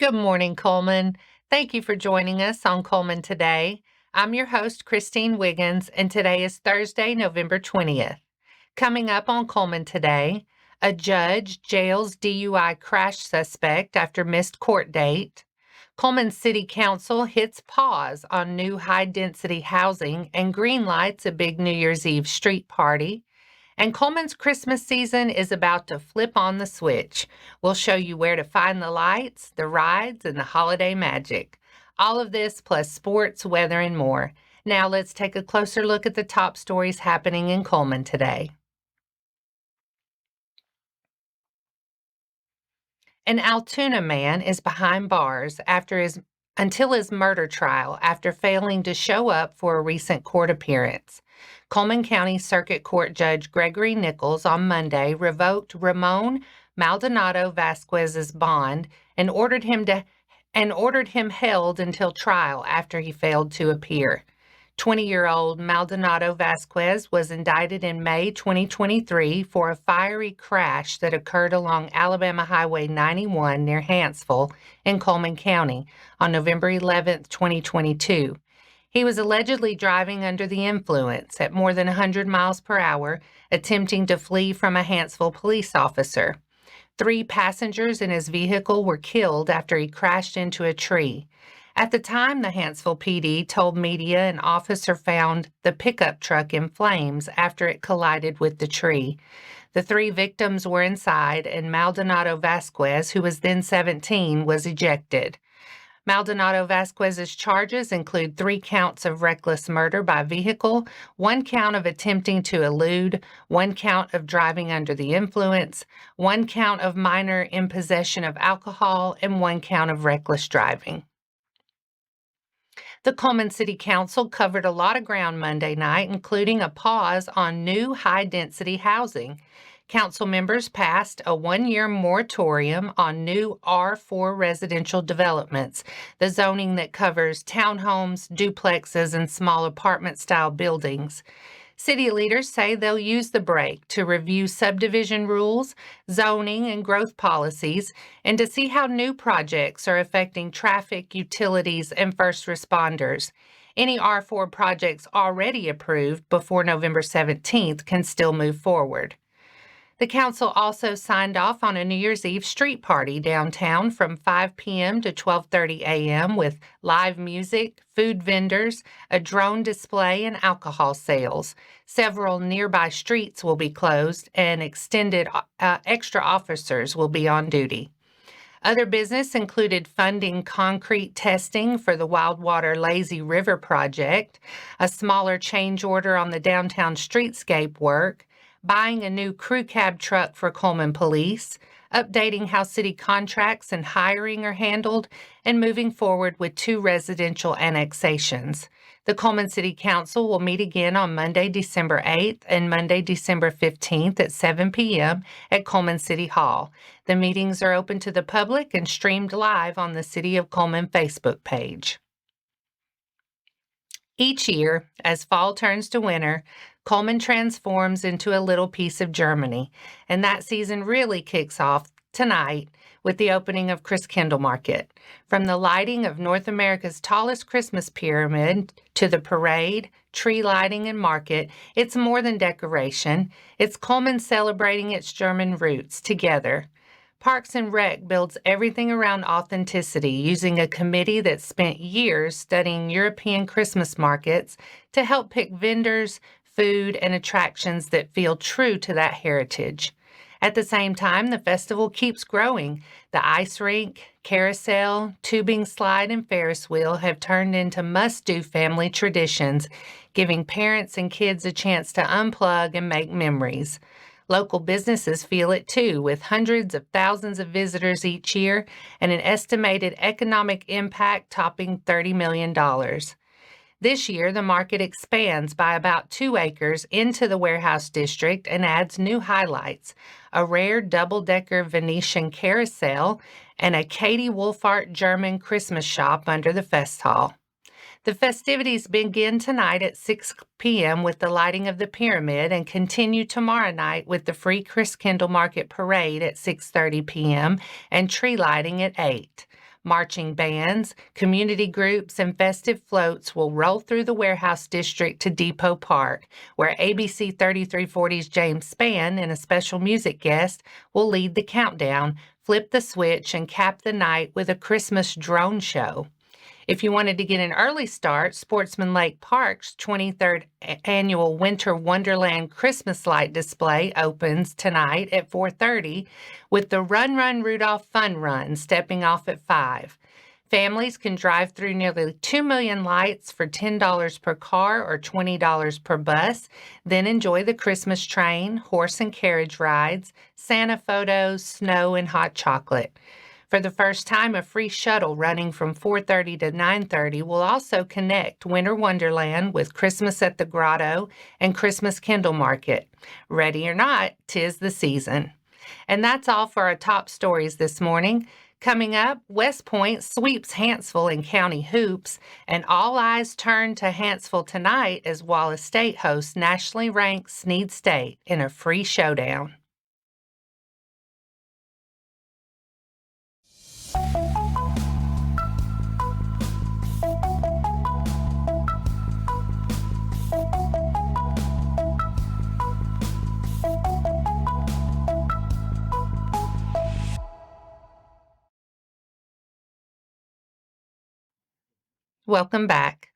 Good morning, Cullman. Thank you for joining us on Cullman Today. I'm your host, Christine Wiggins, and today is Thursday, November 20th. Coming up on Cullman Today, a judge jails DUI crash suspect after missed court date. Cullman City Council hits pause on new high-density housing and greenlights a big New Year's Eve street party. And Cullman's Christmas season is about to flip on the switch. We'll show you where to find the lights, the rides, and the holiday magic. All of this plus sports, weather, and more. Now let's take a closer look at the top stories happening in Cullman today. An Altoona man is behind bars until his murder trial after failing to show up for a recent court appearance. Cullman County Circuit Court Judge Gregory Nichols on Monday revoked Ramon Maldonado Vasquez's bond and ordered him held until trial after he failed to appear. 20-year-old Maldonado Vasquez was indicted in May 2023 for a fiery crash that occurred along Alabama Highway 91 near Hanceville in Cullman County on November 11, 2022. He was allegedly driving under the influence at more than 100 miles per hour, attempting to flee from a Hanceville police officer. 3 passengers in his vehicle were killed after he crashed into a tree. At the time, the Hanceville PD told media an officer found the pickup truck in flames after it collided with the tree. The 3 victims were inside, and Maldonado Vasquez, who was then 17, was ejected. Maldonado Vasquez's charges include 3 counts of reckless murder by vehicle, 1 count of attempting to elude, 1 count of driving under the influence, 1 count of minor in possession of alcohol, and 1 count of reckless driving. The Cullman City Council covered a lot of ground Monday night, including a pause on new high-density housing. Council members passed a 1-year moratorium on new R4 residential developments, the zoning that covers townhomes, duplexes, and small apartment-style buildings. City leaders say they'll use the break to review subdivision rules, zoning, and growth policies, and to see how new projects are affecting traffic, utilities, and first responders. Any R4 projects already approved before November 17th can still move forward. The council also signed off on a New Year's Eve street party downtown from 5 p.m. to 12:30 a.m. with live music, food vendors, a drone display, and alcohol sales. Several nearby streets will be closed, and extra officers will be on duty. Other business included funding concrete testing for the Wildwater Lazy River project, a smaller change order on the downtown streetscape work, buying a new crew cab truck for Cullman Police, updating how city contracts and hiring are handled, and moving forward with 2 residential annexations. The Cullman City Council will meet again on Monday, December 8th and Monday, December 15th at 7 p.m. at Cullman City Hall. The meetings are open to the public and streamed live on the City of Cullman Facebook page. Each year, as fall turns to winter, Cullman transforms into a little piece of Germany, and that season really kicks off tonight with the opening of Christkindlmarkt. From the lighting of North America's tallest Christmas pyramid to the parade, tree lighting, and market, it's more than decoration. It's Cullman celebrating its German roots together. Parks and Rec builds everything around authenticity using a committee that spent years studying European Christmas markets to help pick vendors, food, and attractions that feel true to that heritage. At the same time, the festival keeps growing. The ice rink, carousel, tubing slide, and Ferris wheel have turned into must-do family traditions, giving parents and kids a chance to unplug and make memories. Local businesses feel it too, with hundreds of thousands of visitors each year and an estimated economic impact topping $30 million. This year, the market expands by about 2 acres into the warehouse district and adds new highlights, a rare double-decker Venetian carousel and a Katie Wolfart German Christmas shop under the fest hall. The festivities begin tonight at 6 p.m. with the lighting of the pyramid and continue tomorrow night with the free Christkindlmarkt parade at 6:30 p.m. and tree lighting at 8. Marching bands, community groups, and festive floats will roll through the warehouse district to Depot Park, where ABC 3340's James Spann and a special music guest will lead the countdown, flip the switch, and cap the night with a Christmas drone show. If you wanted to get an early start, Sportsman Lake Park's 23rd annual Winter Wonderland Christmas light display opens tonight at 4:30 with the Run Run Rudolph Fun Run stepping off at 5. Families can drive through nearly 2 million lights for $10 per car or $20 per bus, then enjoy the Christmas train, horse and carriage rides, Santa photos, snow, and hot chocolate. For the first time, a free shuttle running from 4:30 to 9:30 will also connect Winter Wonderland with Christmas at the Grotto and Christkindlmarkt. Ready or not, 'tis the season. And that's all for our top stories this morning. Coming up, West Point sweeps Hanceville in county hoops, and all eyes turn to Hanceville tonight as Wallace State hosts nationally ranked Snead State in a free showdown. Welcome back.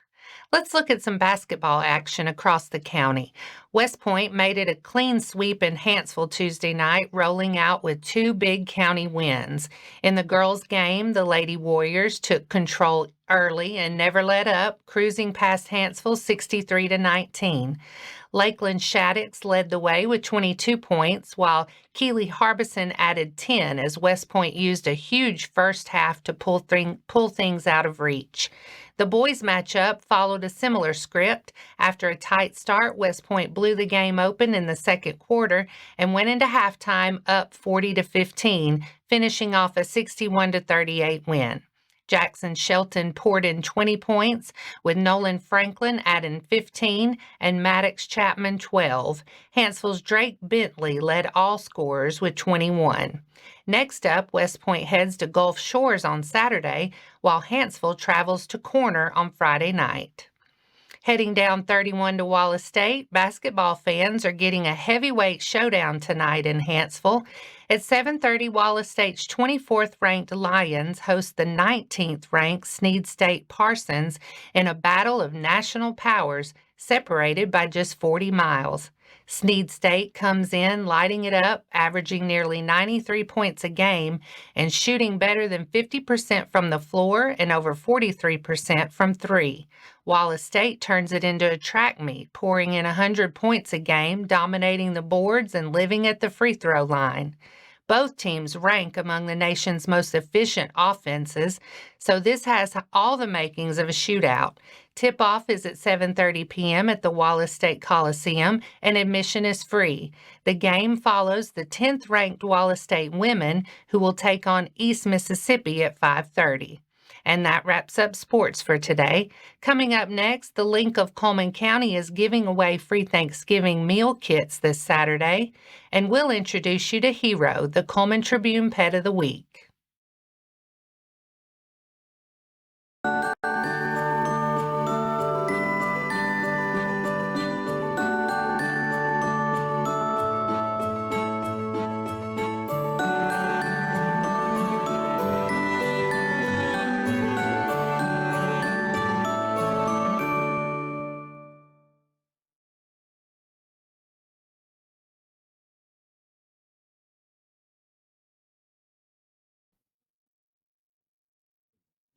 Let's look at some basketball action across the county. West Point made it a clean sweep in Hanceville Tuesday night, rolling out with 2 big county wins. In the girls' game, the Lady Warriors took control early and never let up, cruising past Hanceville 63-19. Lakeland Shaddix led the way with 22 points, while Keeley Harbison added 10 as West Point used a huge first half to pull things out of reach. The boys' matchup followed a similar script. After a tight start, West Point blew the game open in the second quarter and went into halftime up 40-15, finishing off a 61-38 win. Jackson Shelton poured in 20 points, with Nolan Franklin adding 15 and Maddox Chapman 12. Hanceville's Drake Bentley led all scorers with 21. Next up, West Point heads to Gulf Shores on Saturday, while Hanceville travels to Corner on Friday night. Heading down 31 to Wallace State, basketball fans are getting a heavyweight showdown tonight in Hanceville. At 7:30, Wallace State's 24th-ranked Lions host the 19th-ranked Snead State Parsons in a battle of national powers separated by just 40 miles. Snead State comes in lighting it up, averaging nearly 93 points a game and shooting better than 50% from the floor and over 43% from three. Wallace State turns it into a track meet, pouring in 100 points a game, dominating the boards and living at the free throw line. Both teams rank among the nation's most efficient offenses, so this has all the makings of a shootout. Tip-off is at 7:30 p.m. at the Wallace State Coliseum, and admission is free. The game follows the 10th-ranked Wallace State women, who will take on East Mississippi at 5:30. And that wraps up sports for today. Coming up next, the Link of Cullman County is giving away free Thanksgiving meal kits this Saturday, and we'll introduce you to Hero, the Cullman Tribune Pet of the Week.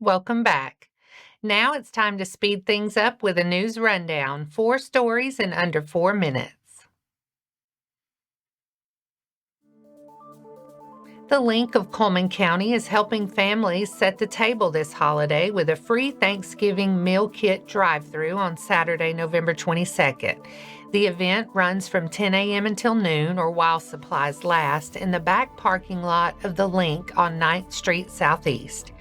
Welcome back. Now it's time to speed things up with a news rundown. 4 stories in under 4 minutes. The Link of Cullman County is helping families set the table this holiday with a free Thanksgiving meal kit drive-thru on Saturday, November 22nd. The event runs from 10 a.m. until noon or while supplies last in the back parking lot of the Link on 9th Street Southeast.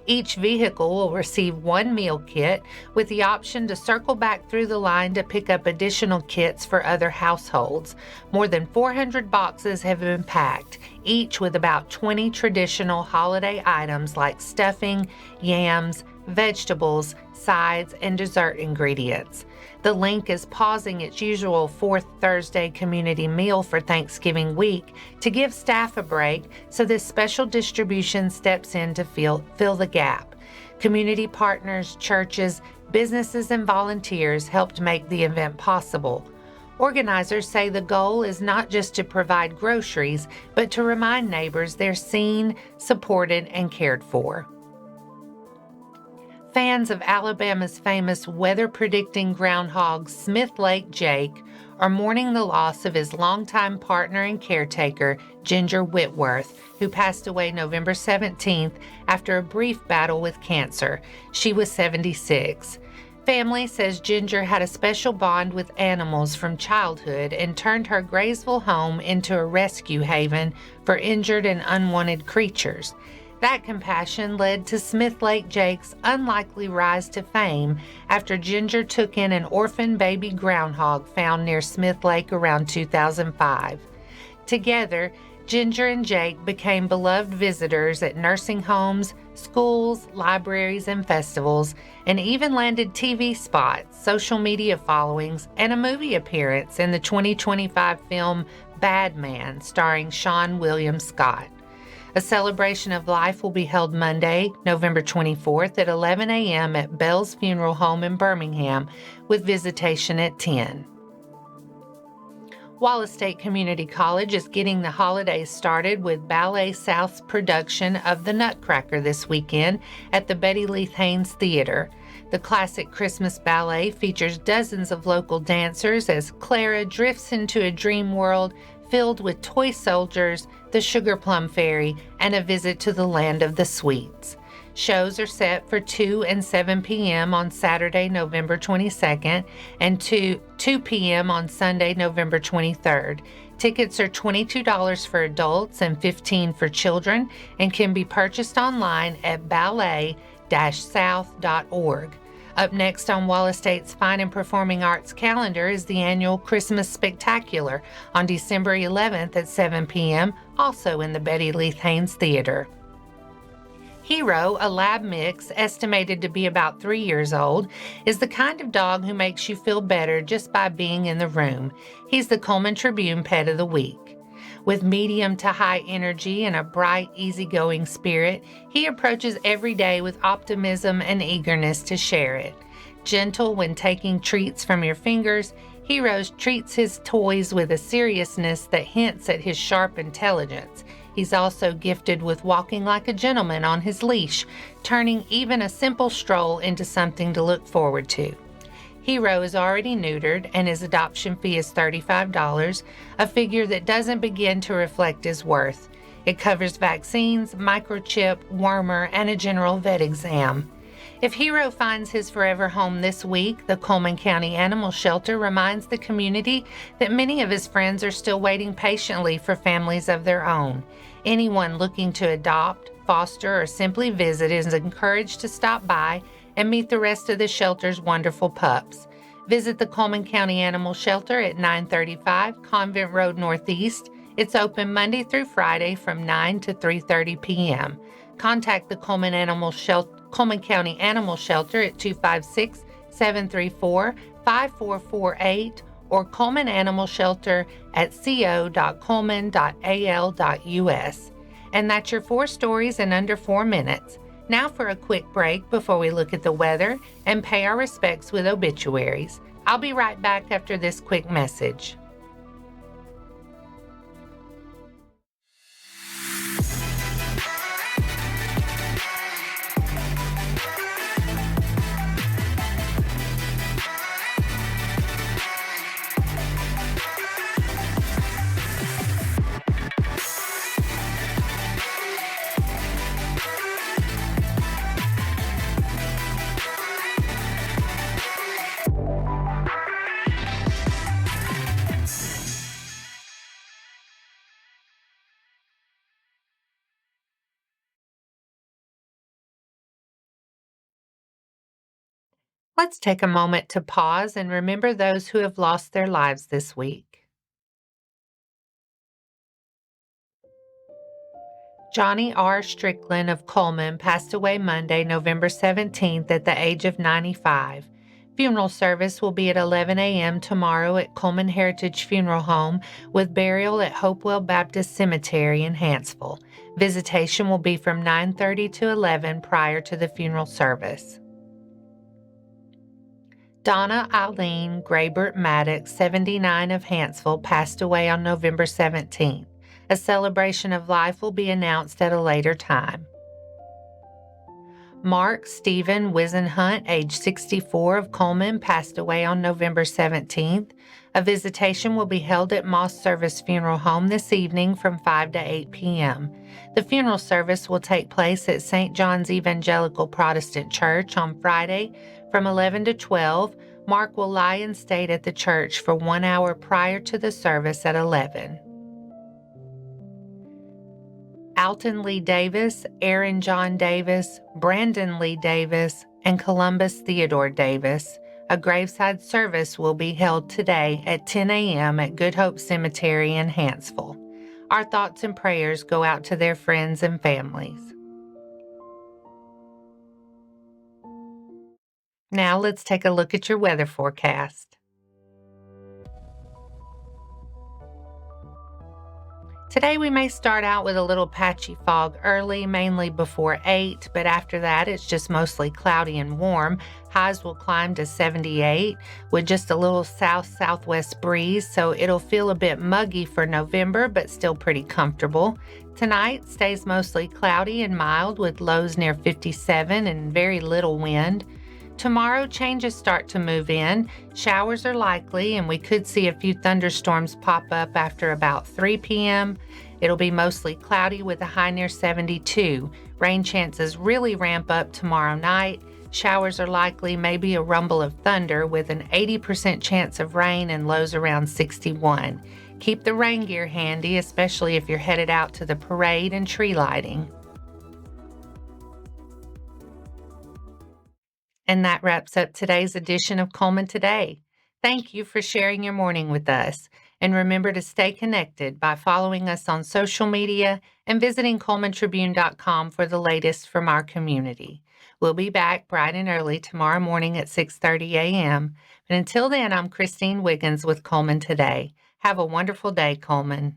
Each vehicle will receive one meal kit with the option to circle back through the line to pick up additional kits for other households. More than 400 boxes have been packed, each with about 20 traditional holiday items like stuffing, yams, vegetables, sides, and dessert ingredients. The Link is pausing its usual fourth Thursday community meal for Thanksgiving week to give staff a break, so this special distribution steps in to fill the gap. Community partners, churches, businesses, and volunteers helped make the event possible. Organizers say the goal is not just to provide groceries, but to remind neighbors they're seen, supported, and cared for. Fans of Alabama's famous weather-predicting groundhog Smith Lake Jake are mourning the loss of his longtime partner and caretaker, Ginger Whitworth, who passed away November 17th after a brief battle with cancer. She was 76. Family says Ginger had a special bond with animals from childhood and turned her Graysville home into a rescue haven for injured and unwanted creatures. That compassion led to Smith Lake Jake's unlikely rise to fame after Ginger took in an orphan baby groundhog found near Smith Lake around 2005. Together, Ginger and Jake became beloved visitors at nursing homes, schools, libraries, and festivals, and even landed TV spots, social media followings, and a movie appearance in the 2025 film Bad Man, starring Sean William Scott. A celebration of life will be held Monday, November 24th at 11 a.m. at Bell's Funeral Home in Birmingham, with visitation at 10. Wallace State Community College is getting the holidays started with Ballet South's production of the Nutcracker this weekend at the Betty Leeth Haynes Theater. The classic Christmas ballet features dozens of local dancers as Clara drifts into a dream world filled with toy soldiers, the Sugar Plum Fairy, and a visit to the land of the sweets. Shows are set for 2 and 7 p.m. on Saturday, November 22nd, and 2 p.m. on Sunday, November 23rd. Tickets are $22 for adults and $15 for children and can be purchased online at ballet-south.org. Up next on Wallace State's Fine and Performing Arts calendar is the annual Christmas Spectacular on December 11th at 7 p.m., also in the Betty Leeth Haynes Theater. Hero, a lab mix estimated to be about 3 years old, is the kind of dog who makes you feel better just by being in the room. He's the Cullman Tribune Pet of the Week. With medium to high energy and a bright, easygoing spirit, he approaches every day with optimism and eagerness to share it. Gentle when taking treats from your fingers, Hero treats his toys with a seriousness that hints at his sharp intelligence. He's also gifted with walking like a gentleman on his leash, turning even a simple stroll into something to look forward to. Hero is already neutered and his adoption fee is $35, a figure that doesn't begin to reflect his worth. It covers vaccines, microchip, wormer, and a general vet exam. If Hero finds his forever home this week, the Cullman County Animal Shelter reminds the community that many of his friends are still waiting patiently for families of their own. Anyone looking to adopt, foster, or simply visit is encouraged to stop by and meet the rest of the shelter's wonderful pups. Visit the Cullman County Animal Shelter at 935 Convent Road Northeast. It's open Monday through Friday from 9 to 3:30 p.m. Contact the Cullman County Animal Shelter at 256-734-5448 or Cullman Animal Shelter at co.cullman.al.us. And that's your 4 stories in under 4 minutes. Now for a quick break before we look at the weather and pay our respects with obituaries. I'll be right back after this quick message. Let's take a moment to pause and remember those who have lost their lives this week. Johnny R. Strickland of Cullman passed away Monday, November 17th at the age of 95. Funeral service will be at 11 a.m. tomorrow at Cullman Heritage Funeral Home with burial at Hopewell Baptist Cemetery in Hanceville. Visitation will be from 9:30 to 11 prior to the funeral service. Donna Eileen Graybert Maddox, 79 of Hanceville, passed away on November 17th. A celebration of life will be announced at a later time. Mark Stephen Wisenhunt, age 64 of Cullman, passed away on November 17th. A visitation will be held at Moss Service Funeral Home this evening from 5 to 8 p.m. The funeral service will take place at St. John's Evangelical Protestant Church on Friday from 11 to 12. Mark will lie in state at the church for 1 hour prior to the service at 11. Alton Lee Davis, Aaron John Davis, Brandon Lee Davis, and Columbus Theodore Davis. A graveside service will be held today at 10 a.m. at Good Hope Cemetery in Hanceville. Our thoughts and prayers go out to their friends and families. Now let's take a look at your weather forecast. Today we may start out with a little patchy fog early, mainly before 8, but after that it's just mostly cloudy and warm. Highs will climb to 78 with just a little south-southwest breeze, so it'll feel a bit muggy for November, but still pretty comfortable. Tonight stays mostly cloudy and mild with lows near 57 and very little wind. Tomorrow, changes start to move in. Showers are likely, and we could see a few thunderstorms pop up after about 3 p.m. It'll be mostly cloudy with a high near 72. Rain chances really ramp up tomorrow night. Showers are likely, maybe a rumble of thunder with an 80% chance of rain and lows around 61. Keep the rain gear handy, especially if you're headed out to the parade and tree lighting. And that wraps up today's edition of Cullman Today. Thank you for sharing your morning with us. And remember to stay connected by following us on social media and visiting CullmanTribune.com for the latest from our community. We'll be back bright and early tomorrow morning at 6:30 a.m. But until then, I'm Christine Wiggins with Cullman Today. Have a wonderful day, Cullman.